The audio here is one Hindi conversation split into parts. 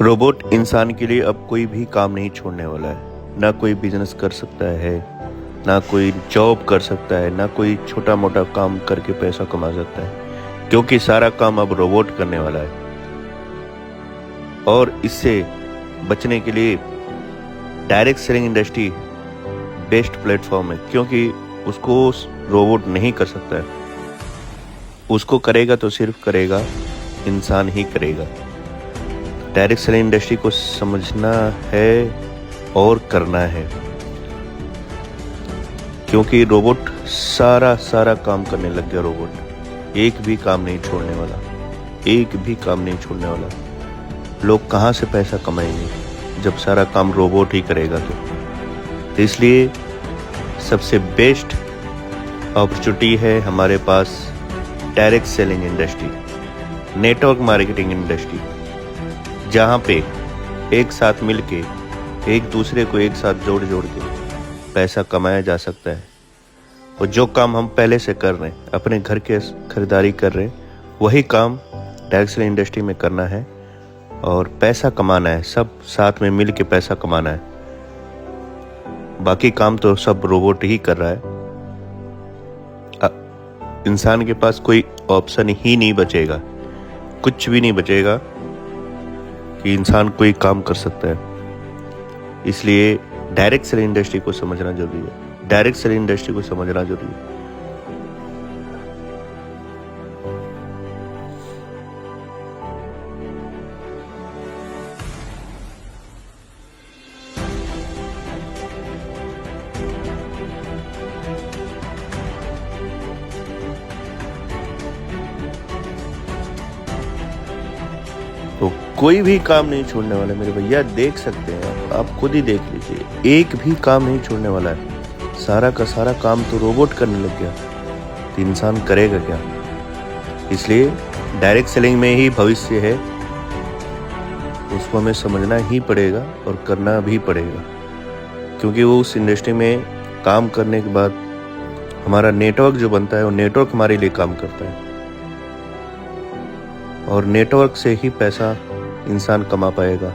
रोबोट इंसान के लिए अब कोई भी काम नहीं छोड़ने वाला है। ना कोई बिजनेस कर सकता है, ना कोई जॉब कर सकता है, ना कोई छोटा मोटा काम करके पैसा कमा सकता है, क्योंकि सारा काम अब रोबोट करने वाला है। और इससे बचने के लिए direct selling industry best platform है, क्योंकि उसको रोबोट नहीं कर सकता है। उसको करेगा तो सिर्फ करेगा इंसान ही करेगा। डायरेक्ट सेलिंग इंडस्ट्री को समझना है और करना है, क्योंकि रोबोट सारा काम करने लग गया। रोबोट एक भी काम नहीं छोड़ने वाला, एक भी काम नहीं छोड़ने वाला। लोग कहाँ से पैसा कमाएंगे जब सारा काम रोबोट ही करेगा? तो इसलिए सबसे बेस्ट अपॉर्चुनिटी है हमारे पास direct selling industry, network marketing industry, जहाँ पे एक साथ मिलके एक दूसरे को एक साथ जोड़ के पैसा कमाया जा सकता है। और जो काम हम पहले से कर रहे हैं, अपने घर के खरीदारी कर रहे हैं, वही काम डायरेक्ट सेलिंग इंडस्ट्री में करना है और पैसा कमाना है। सब साथ में मिल के पैसा कमाना है। बाकी काम तो सब रोबोट ही कर रहा है। इंसान के पास कोई ऑप्शन ही नहीं बचेगा, कुछ भी नहीं बचेगा कि इंसान कोई काम कर सकता है। इसलिए डायरेक्ट सेलिंग इंडस्ट्री को समझना जरूरी है। डायरेक्ट सेलिंग इंडस्ट्री को समझना जरूरी है। तो कोई भी काम नहीं छोड़ने वाला मेरे भैया, देख सकते हैं आप खुद ही देख लीजिए। एक भी काम नहीं छोड़ने वाला है। सारा का सारा काम तो रोबोट करने लग गया, तो इंसान करेगा क्या? इसलिए डायरेक्ट सेलिंग में ही भविष्य है। उसको हमें समझना ही पड़ेगा और करना भी पड़ेगा, क्योंकि वो उस इंडस्ट्री में काम करने के बाद हमारा नेटवर्क जो बनता है, वो नेटवर्क हमारे लिए काम करता है। और नेटवर्क से ही पैसा इंसान कमा पाएगा,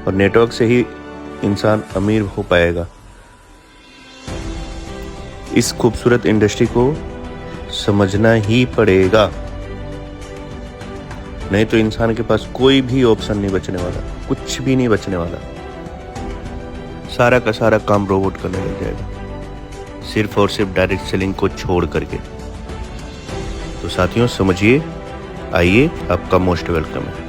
और नेटवर्क से ही इंसान अमीर हो पाएगा। इस खूबसूरत इंडस्ट्री को समझना ही पड़ेगा, नहीं तो इंसान के पास कोई भी ऑप्शन नहीं बचने वाला, कुछ भी नहीं बचने वाला। सारा का सारा काम रोबोट करने लग जाएगा, सिर्फ और सिर्फ डायरेक्ट सेलिंग को छोड़ करके। तो साथियों समझिए, आइए, आपका मोस्ट वेलकम है।